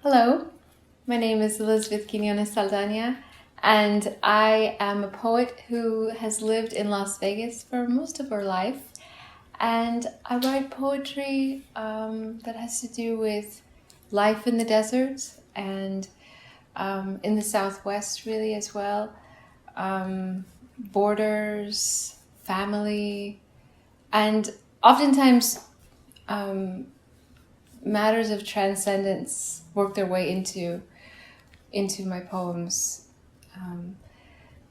Hello, my name is Elizabeth Quiñones-Zaldaña, and I am a poet who has lived in Las Vegas for most of her life. And I write poetry that has to do with life in the desert and in the Southwest, really, as well. Borders, family, and oftentimes matters of transcendence work their way into my poems,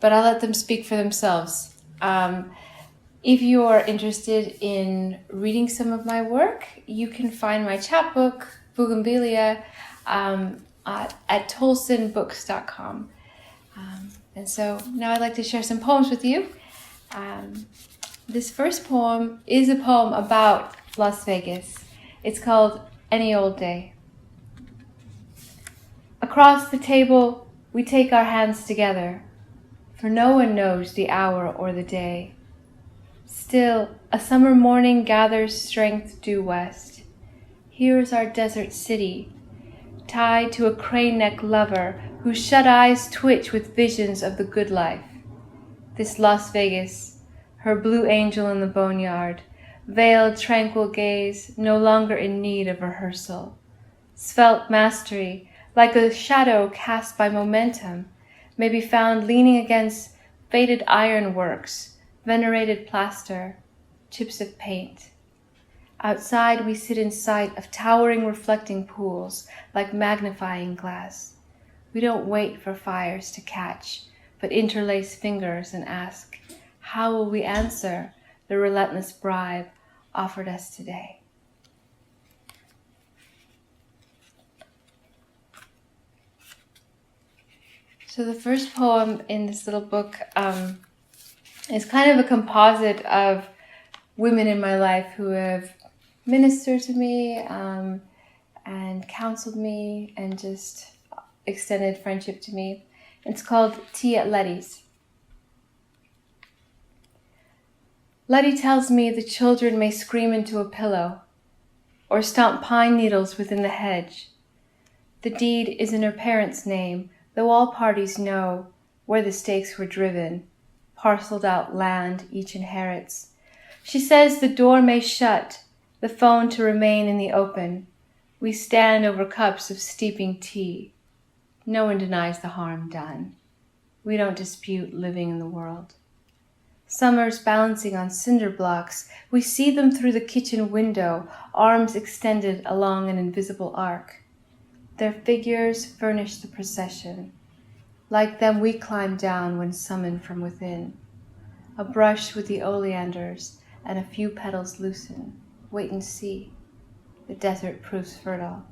but I'll let them speak for themselves. If you are interested in reading some of my work, you can find my chapbook, Bougainvillea, at tolsonbooks.com. And so now I'd like to share some poems with you. This first poem is a poem about Las Vegas. It's called Any Old Day. Across the table, we take our hands together, for no one knows the hour or the day. Still, a summer morning gathers strength due west. Here's our desert city, tied to a crane-neck lover whose shut eyes twitch with visions of the good life. This Las Vegas, her blue angel in the boneyard, veiled tranquil gaze, no longer in need of rehearsal. Svelte mastery, like a shadow cast by momentum, may be found leaning against faded ironworks, venerated plaster, chips of paint. Outside we sit in sight of towering reflecting pools like magnifying glass. We don't wait for fires to catch, but interlace fingers and ask, how will we answer the relentless bribe offered us today? So the first poem in this little book is kind of a composite of women in my life who have ministered to me and counseled me and just extended friendship to me. It's called Tea at Letty's. Letty tells me the children may scream into a pillow or stomp pine needles within the hedge. The deed is in her parents' name, though all parties know where the stakes were driven, parceled out land each inherits. She says the door may shut, the phone to remain in the open. We stand over cups of steeping tea. No one denies the harm done. We don't dispute living in the world. Summers balancing on cinder blocks, we see them through the kitchen window, arms extended along an invisible arc. Their figures furnish the procession. Like them we climb down when summoned from within. A brush with the oleanders and a few petals loosen. Wait and see. The desert proves fertile.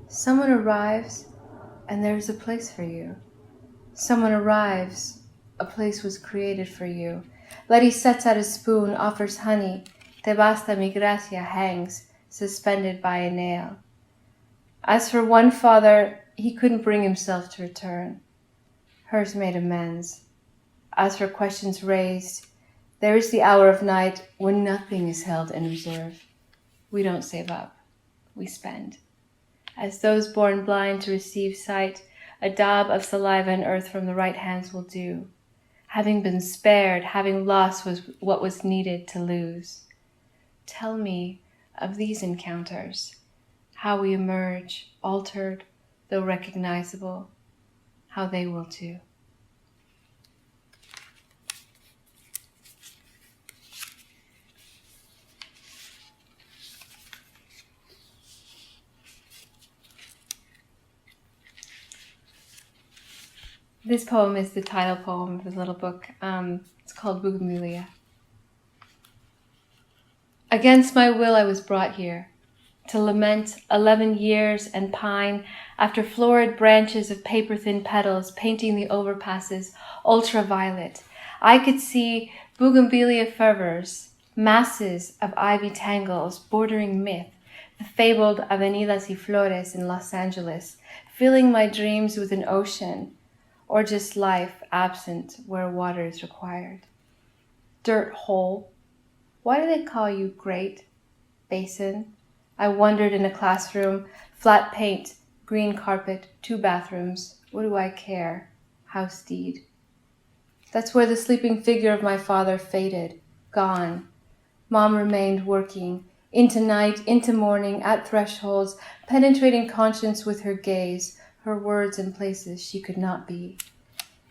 Someone arrives and there's a place for you. Someone arrives, a place was created for you. Letty sets out a spoon, offers honey. Te basta mi gracia hangs, suspended by a nail. As for one father, he couldn't bring himself to return. Hers made amends. As for questions raised, there is the hour of night when nothing is held in reserve. We don't save up, we spend. As those born blind to receive sight, a daub of saliva and earth from the right hands will do. Having been spared, having lost was what was needed to lose. Tell me of these encounters, how we emerge, altered, though recognizable, how they will too. This poem is the title poem of the little book. It's called Bougainvillea. Against my will I was brought here, to lament 11 years and pine after florid branches of paper-thin petals painting the overpasses ultraviolet. I could see bougainvillea fervors, masses of ivy tangles bordering myth, the fabled avenidas y flores in Los Angeles, filling my dreams with an ocean, or just life absent where water is required. Dirt hole. Why do they call you great? Basin. I wondered in a classroom, flat paint, Green carpet, 2 bathrooms. What do I care? House deed. That's where the sleeping figure of my father faded, gone. Mom remained working, into night, into morning, at thresholds, penetrating conscience with her gaze, her words in places she could not be.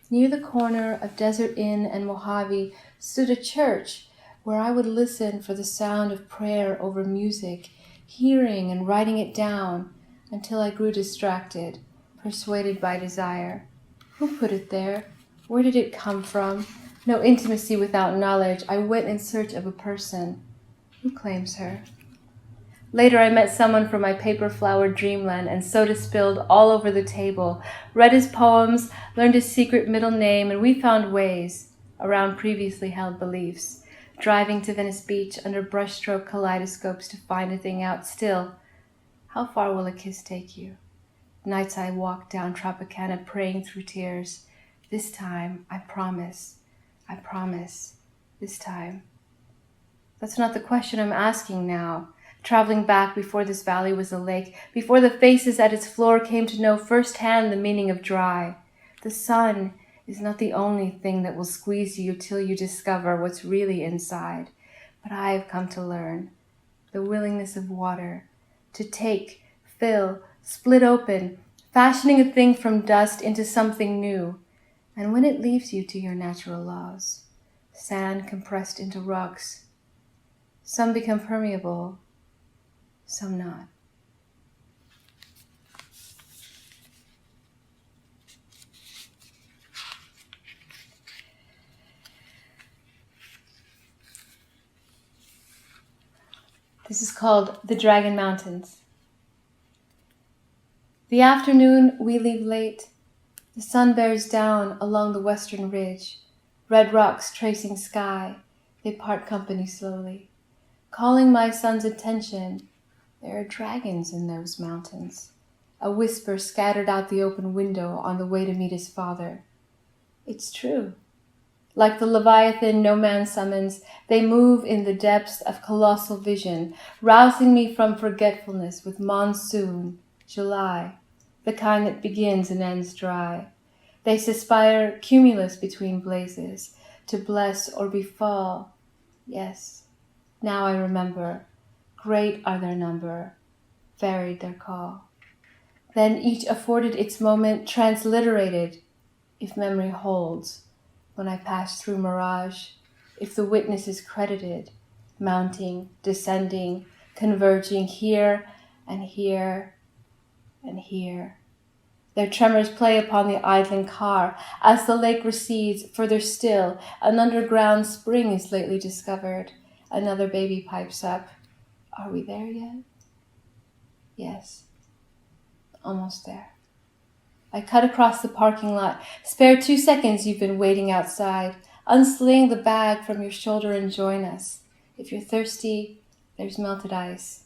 Near the corner of Desert Inn and Mojave stood a church where I would listen for the sound of prayer over music, hearing and writing it down until I grew distracted, persuaded by desire. Who put it there? Where did it come from? No intimacy without knowledge. I went in search of a person. Who claims her? Later I met someone from my paper-flowered dreamland, and soda spilled all over the table. Read his poems, learned his secret middle name, and we found ways around previously held beliefs, driving to Venice Beach under brushstroke kaleidoscopes to find a thing out. Still, how far will a kiss take you? Nights I walked down Tropicana praying through tears. This time, I promise, this time. That's not the question I'm asking now. Traveling back before this valley was a lake, before the faces at its floor came to know firsthand the meaning of dry. The sun is not the only thing that will squeeze you till you discover what's really inside. But I have come to learn the willingness of water, to take, fill, split open, fashioning a thing from dust into something new. And when it leaves you to your natural laws, sand compressed into rocks, some become permeable, some not. This is called The Dragon Mountains. The afternoon we leave late. The sun bears down along the western ridge. Red rocks tracing sky. They part company slowly. Calling my son's attention, there are dragons in those mountains. A whisper scattered out the open window on the way to meet his father. It's true. Like the Leviathan no man summons, they move in the depths of colossal vision, rousing me from forgetfulness with monsoon, July, the kind that begins and ends dry. They suspire cumulus between blazes, to bless or befall. Yes, now I remember. Great are their number, varied their call. Then each afforded its moment transliterated, if memory holds, when I pass through mirage, if the witness is credited, mounting, descending, converging here and here and here. Their tremors play upon the idling car. As the lake recedes, further still, an underground spring is lately discovered. Another baby pipes up. Are we there yet? Yes, almost there. I cut across the parking lot. Spare 2 seconds you've been waiting outside. Unsling the bag from your shoulder and join us. If you're thirsty, there's melted ice.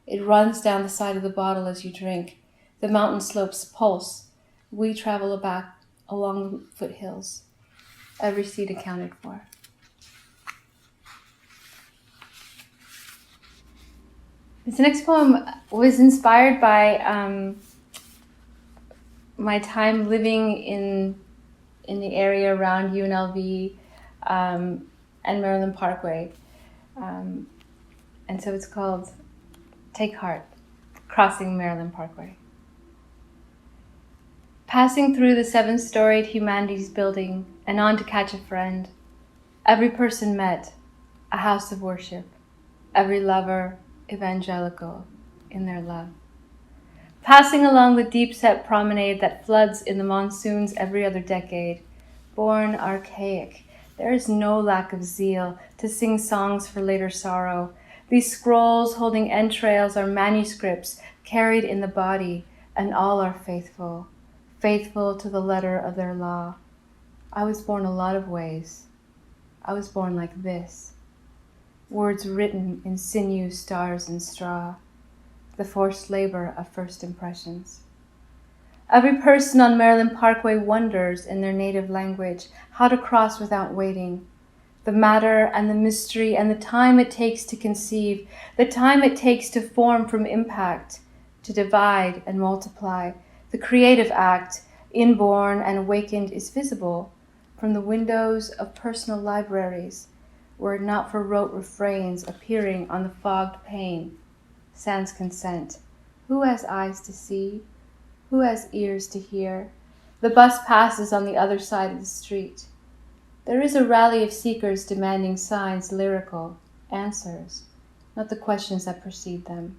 It runs down the side of the bottle as you drink. The mountain slopes pulse. We travel back along the foothills. Every seat accounted for. This next poem was inspired by my time living in the area around UNLV and Maryland Parkway. And so it's called Take Heart, Crossing Maryland Parkway. Passing through the 7-storied Humanities building and on to catch a friend, every person met, a house of worship, every lover evangelical in their love. Passing along the deep-set promenade that floods in the monsoons every other decade, born archaic, there is no lack of zeal to sing songs for later sorrow. These scrolls holding entrails are manuscripts carried in the body, and all are faithful, faithful to the letter of their law. I was born a lot of ways. I was born like this. Words written in sinew, stars, and straw, the forced labor of first impressions. Every person on Maryland Parkway wonders in their native language how to cross without waiting. The matter and the mystery and the time it takes to conceive, the time it takes to form from impact, to divide and multiply. The creative act, inborn and awakened, is visible from the windows of personal libraries, were it not for rote refrains appearing on the fogged pane. Sans consent. Who has eyes to see? Who has ears to hear? The bus passes on the other side of the street. There is a rally of seekers demanding signs, lyrical answers, not the questions that precede them.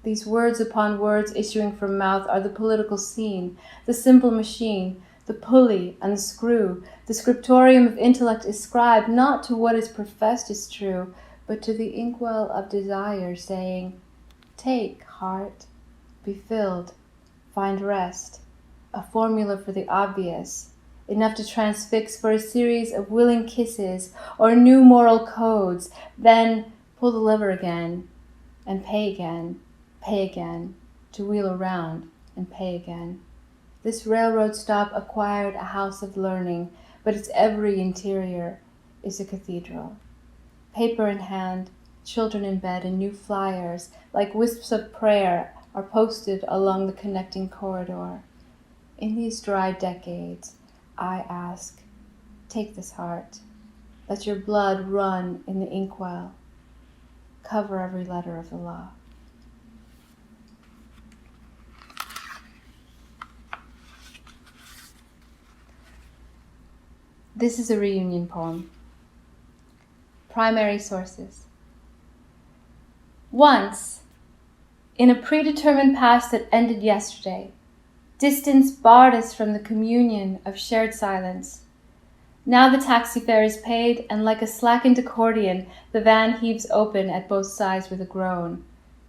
These words upon words issuing from mouth are the political scene, the simple machine, the pulley and the screw. The scriptorium of intellect is scribed not to what is professed as true, but to the inkwell of desire, saying, "Take, heart, be filled, find rest," a formula for the obvious, enough to transfix for a series of willing kisses or new moral codes, then pull the lever again and pay again, to wheel around and pay again. This railroad stop acquired a house of learning, but its every interior is a cathedral. Paper in hand, children in bed, and new flyers, like wisps of prayer, are posted along the connecting corridor. In these dry decades, I ask, take this heart. Let your blood run in the inkwell. Cover every letter of the law. This is a reunion poem. Primary sources. Once, in a predetermined past that ended yesterday, distance barred us from the communion of shared silence. Now the taxi fare is paid, and like a slackened accordion, the van heaves open at both sides with a groan.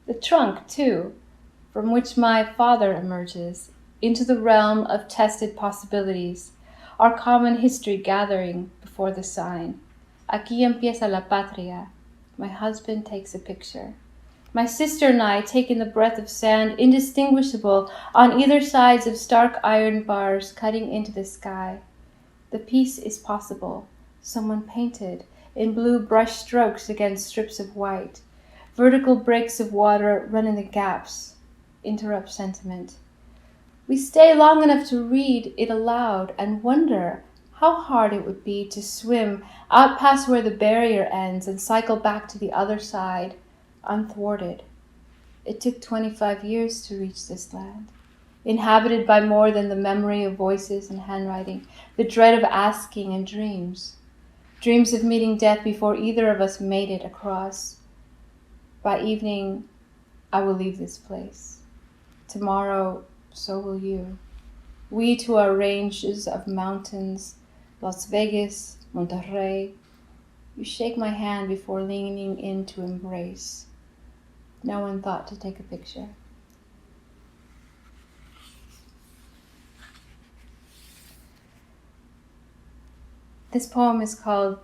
The trunk, too, from which my father emerges, into the realm of tested possibilities, our common history gathering before the sign. Aquí empieza la patria. My husband takes a picture. My sister and I take in the breath of sand, indistinguishable on either sides of stark iron bars cutting into the sky. The piece is possible. Someone painted in blue brush strokes against strips of white. Vertical breaks of water run in the gaps, interrupt sentiment. We stay long enough to read it aloud and wonder how hard it would be to swim out past where the barrier ends and cycle back to the other side, unthwarted. It took 25 years to reach this land, inhabited by more than the memory of voices and handwriting, the dread of asking and dreams of meeting death before either of us made it across. By evening, I will leave this place. Tomorrow, so will you. We to our ranges of mountains, Las Vegas, Monterrey. You shake my hand before leaning in to embrace. No one thought to take a picture. This poem is called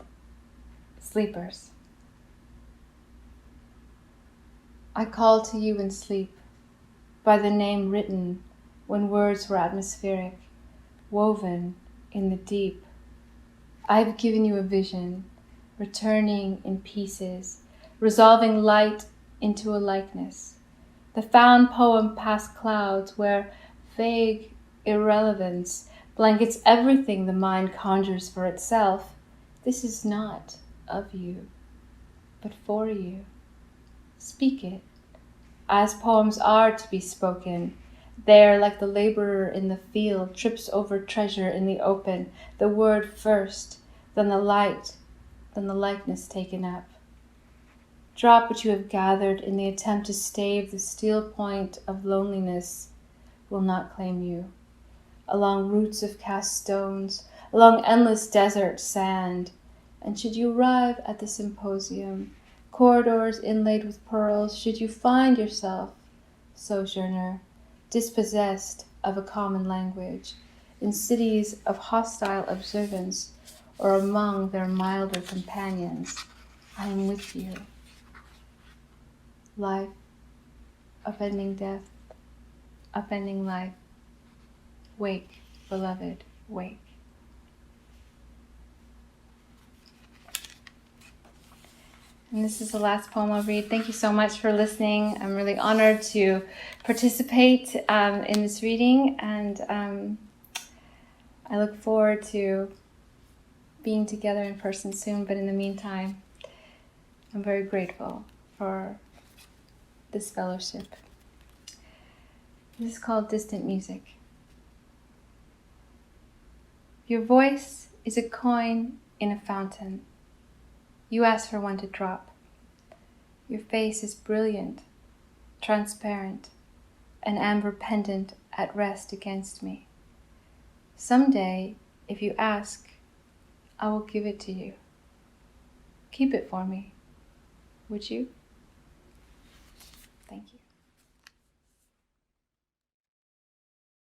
Sleepers. I call to you in sleep, by the name written when words were atmospheric, woven in the deep. I have given you a vision, returning in pieces, resolving light into a likeness. The found poem past clouds where vague irrelevance blankets everything the mind conjures for itself. This is not of you, but for you. Speak it, as poems are to be spoken. There, like the laborer in the field, trips over treasure in the open, the word first, then the light, then the likeness taken up. Drop what you have gathered in the attempt to stave the steel point of loneliness will not claim you. Along roots of cast stones, along endless desert sand, and should you arrive at the symposium, corridors inlaid with pearls, should you find yourself, sojourner, dispossessed of a common language, in cities of hostile observance, or among their milder companions, I am with you. Life, upending death, upending life. Wake, beloved, wake. And this is the last poem I'll read. Thank you so much for listening. I'm really honored to participate in this reading, and I look forward to being together in person soon. But in the meantime, I'm very grateful for this fellowship. This is called Distant Music. Your voice is a coin in a fountain. You ask for one to drop. Your face is brilliant, transparent, an amber pendant at rest against me. Someday, if you ask, I will give it to you. Keep it for me, would you?